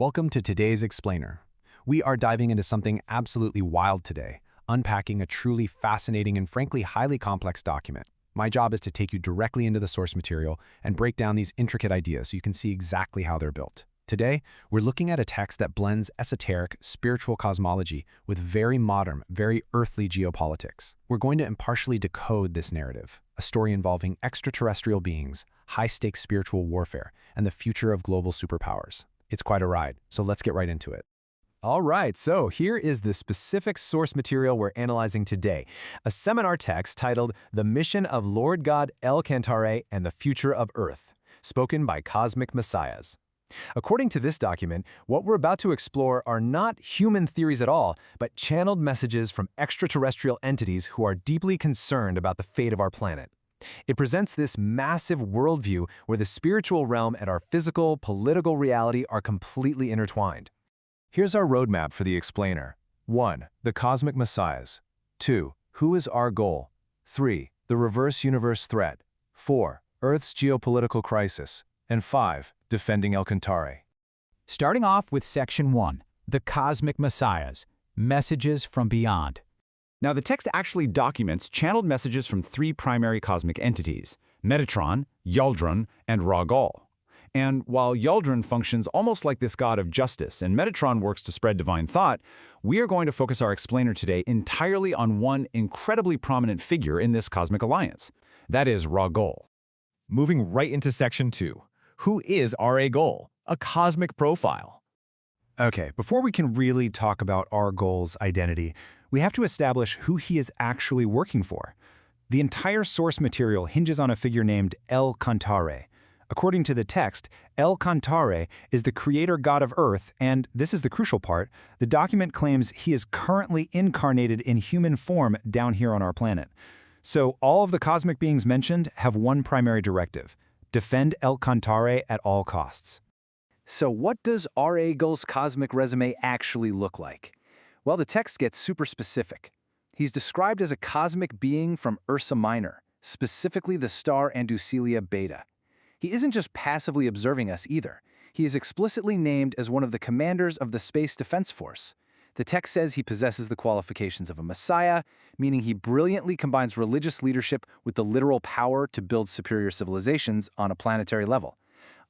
Welcome to today's Explainer. We are diving into something absolutely wild today, unpacking a truly fascinating and frankly highly complex document. My job is to take you directly into the source material and break down these intricate ideas so you can see exactly how they're built. Today, we're looking at a text that blends esoteric, spiritual cosmology with very modern, very earthly geopolitics. We're going to impartially decode this narrative, a story involving extraterrestrial beings, high-stakes spiritual warfare, and the future of global superpowers. It's quite a ride, so let's get right into it. All right, so here is the specific source material we're analyzing today, a seminar text titled The Mission of Lord God El Cantare and the Future of Earth, spoken by Cosmic Messiahs. According to this document, what we're about to explore are not human theories at all, but channeled messages from extraterrestrial entities who are deeply concerned about the fate of our planet. It presents this massive worldview where the spiritual realm and our physical, political reality are completely intertwined. Here's our roadmap for the explainer. 1. The Cosmic Messiahs. 2. Who is our goal? 3. The reverse universe threat. 4. Earth's geopolitical crisis. And 5. Defending El Cantare. Starting off with Section 1, The Cosmic Messiahs, Messages from Beyond. Now, the text actually documents channeled messages from three primary cosmic entities, Metatron, Yaidron, and Ryuho. And while Yaidron functions almost like this god of justice and Metatron works to spread divine thought, we are going to focus our explainer today entirely on one incredibly prominent figure in this cosmic alliance. That is Ryuho. Moving right into Section 2. Who is Ryuho? A cosmic profile. Okay, before we can really talk about Ryuho's identity, we have to establish who he is actually working for. The entire source material hinges on a figure named El Cantare. According to the text, El Cantare is the creator god of Earth, and this is the crucial part, the document claims he is currently incarnated in human form down here on our planet. So all of the cosmic beings mentioned have one primary directive: defend El Cantare at all costs. So what does Ryuho's cosmic resume actually look like? Well, the text gets super specific. He's described as a cosmic being from Ursa Minor, specifically the star Andromeda Beta. He isn't just passively observing us either. He is explicitly named as one of the commanders of the Space Defense Force. The text says he possesses the qualifications of a messiah, meaning he brilliantly combines religious leadership with the literal power to build superior civilizations on a planetary level.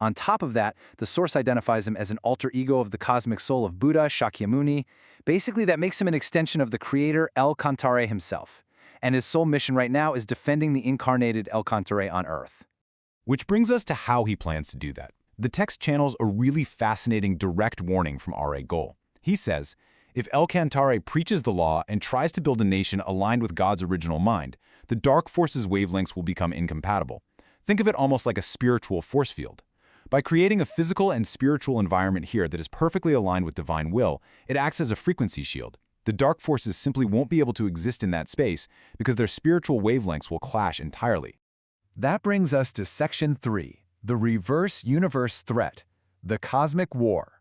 On top of that, the source identifies him as an alter ego of the cosmic soul of Buddha Shakyamuni. Basically, that makes him an extension of the creator El Cantare himself. And his sole mission right now is defending the incarnated El Cantare on Earth. Which brings us to how he plans to do that. The text channels a really fascinating direct warning from Ryuho. He says, if El Cantare preaches the law and tries to build a nation aligned with God's original mind, the dark forces' wavelengths will become incompatible. Think of it almost like a spiritual force field. By creating a physical and spiritual environment here that is perfectly aligned with divine will, it acts as a frequency shield. The dark forces simply won't be able to exist in that space because their spiritual wavelengths will clash entirely. That brings us to Section 3, the reverse universe threat, the cosmic war.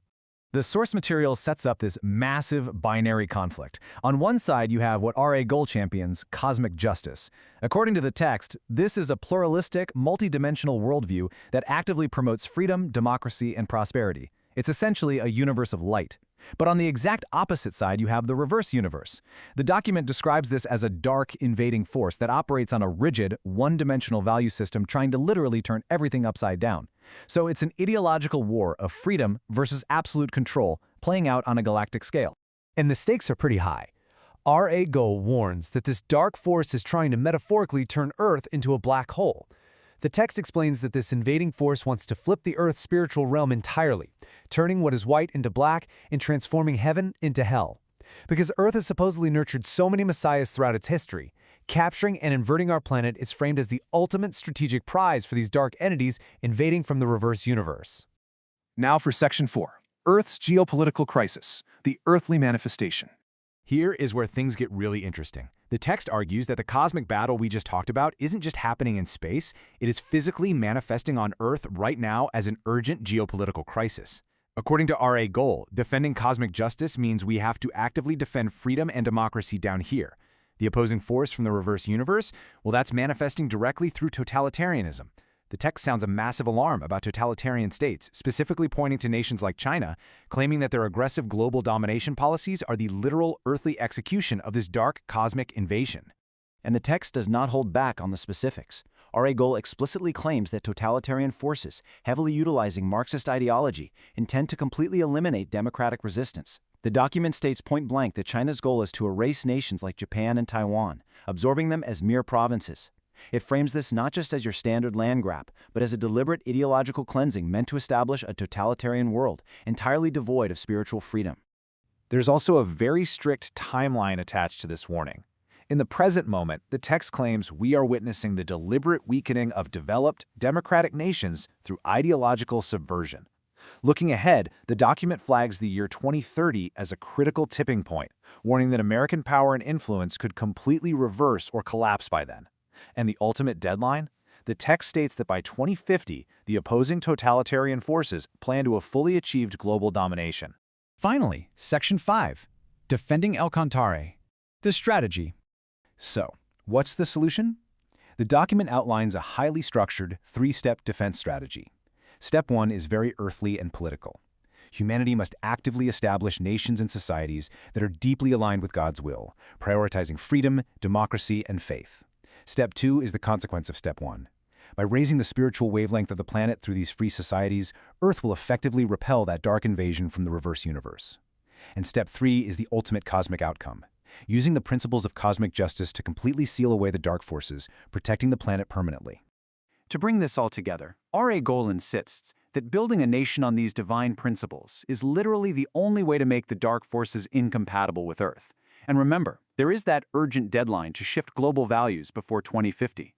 The source material sets up this massive binary conflict. On one side, you have what Ryuho champions, cosmic justice. According to the text, this is a pluralistic, multidimensional worldview that actively promotes freedom, democracy, and prosperity. It's essentially a universe of light. But on the exact opposite side, you have the reverse universe. The document describes this as a dark, invading force that operates on a rigid, one-dimensional value system trying to literally turn everything upside down. So it's an ideological war of freedom versus absolute control playing out on a galactic scale. And the stakes are pretty high. Ryuho warns that this dark force is trying to metaphorically turn Earth into a black hole. The text explains that this invading force wants to flip the Earth's spiritual realm entirely, turning what is white into black and transforming heaven into hell. Because Earth has supposedly nurtured so many messiahs throughout its history, capturing and inverting our planet is framed as the ultimate strategic prize for these dark entities invading from the reverse universe. Now for Section 4, Earth's geopolitical crisis, the earthly manifestation. Here is where things get really interesting. The text argues that the cosmic battle we just talked about isn't just happening in space, it is physically manifesting on Earth right now as an urgent geopolitical crisis. According to Ryuho, defending cosmic justice means we have to actively defend freedom and democracy down here. The opposing force from the reverse universe, well, that's manifesting directly through totalitarianism. The text sounds a massive alarm about totalitarian states, specifically pointing to nations like China, claiming that their aggressive global domination policies are the literal earthly execution of this dark cosmic invasion. And the text does not hold back on the specifics. R.A. Goel explicitly claims that totalitarian forces, heavily utilizing Marxist ideology, intend to completely eliminate democratic resistance. The document states point-blank that China's goal is to erase nations like Japan and Taiwan, absorbing them as mere provinces. It frames this not just as your standard land grab, but as a deliberate ideological cleansing meant to establish a totalitarian world, entirely devoid of spiritual freedom. There's also a very strict timeline attached to this warning. In the present moment, the text claims we are witnessing the deliberate weakening of developed, democratic nations through ideological subversion. Looking ahead, the document flags the year 2030 as a critical tipping point, warning that American power and influence could completely reverse or collapse by then. And the ultimate deadline? The text states that by 2050, the opposing totalitarian forces plan to have fully achieved global domination. Finally, Section 5, Defending El Cantare. The strategy. So, what's the solution? The document outlines a highly structured, three-step defense strategy. Step 1 is very earthly and political. Humanity must actively establish nations and societies that are deeply aligned with God's will, prioritizing freedom, democracy, and faith. Step 2 is the consequence of Step 1. By raising the spiritual wavelength of the planet through these free societies, Earth will effectively repel that dark invasion from the reverse universe. And Step 3 is the ultimate cosmic outcome. Using the principles of cosmic justice to completely seal away the dark forces, protecting the planet permanently. To bring this all together, R.A. Goel insists that building a nation on these divine principles is literally the only way to make the dark forces incompatible with Earth. And remember, there is that urgent deadline to shift global values before 2050.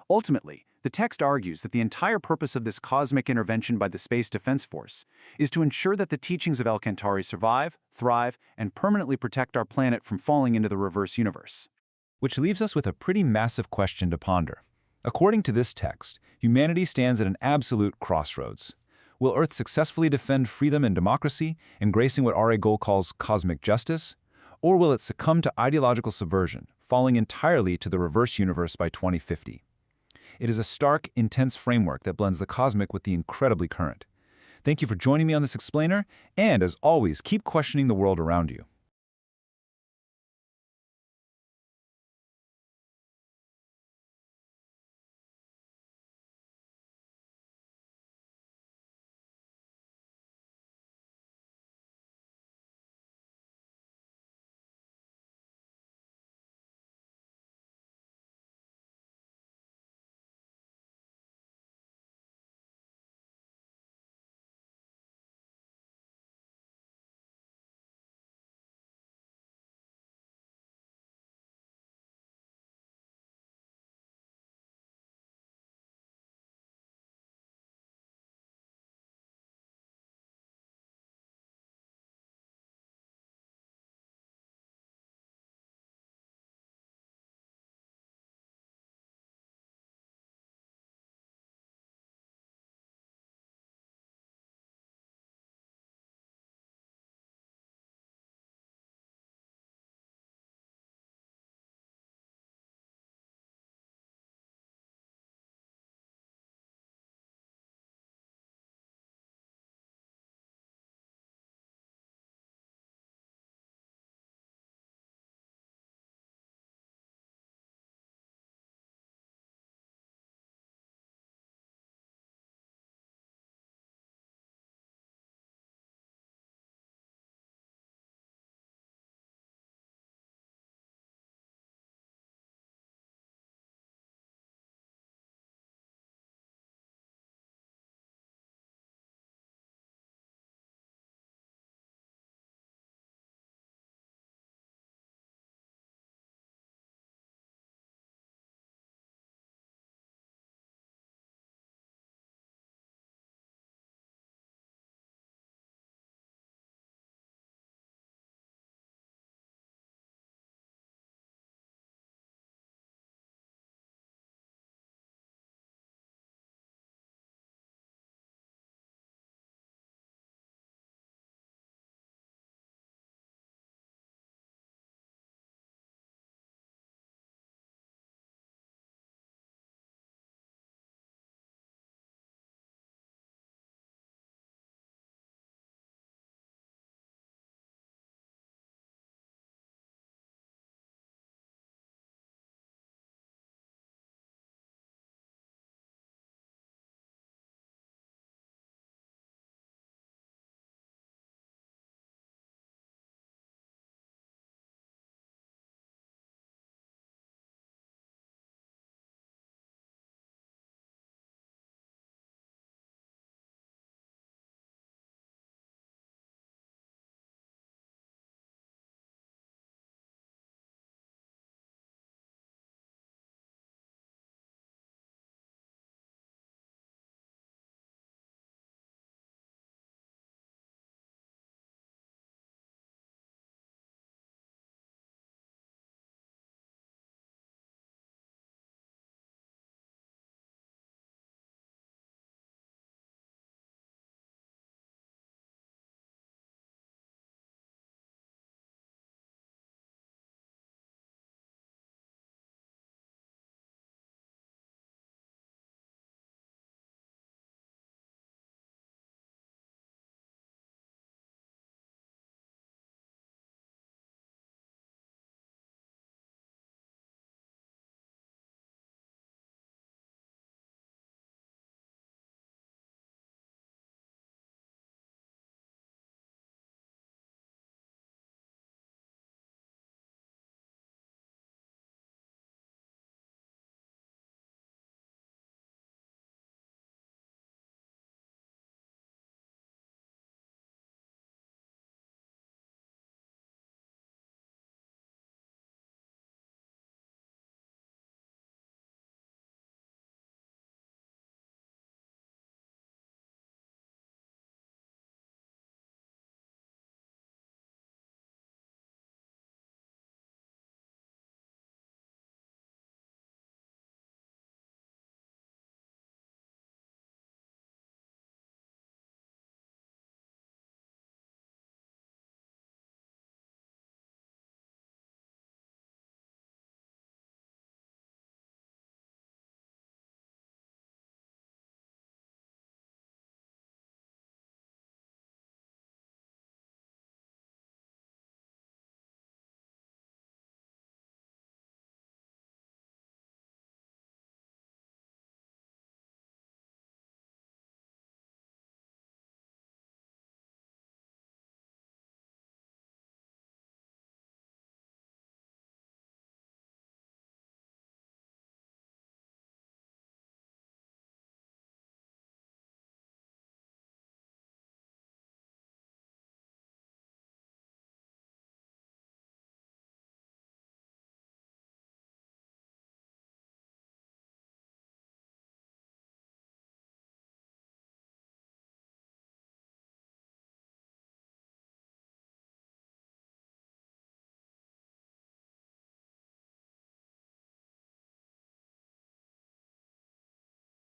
Ultimately, the text argues that the entire purpose of this cosmic intervention by the Space Defense Force is to ensure that the teachings of El Cantare survive, thrive, and permanently protect our planet from falling into the reverse universe. Which leaves us with a pretty massive question to ponder. According to this text, humanity stands at an absolute crossroads. Will Earth successfully defend freedom and democracy, embracing what R.A. Goel calls cosmic justice? Or will it succumb to ideological subversion, falling entirely to the reverse universe by 2050? It is a stark, intense framework that blends the cosmic with the incredibly current. Thank you for joining me on this explainer, and as always, keep questioning the world around you.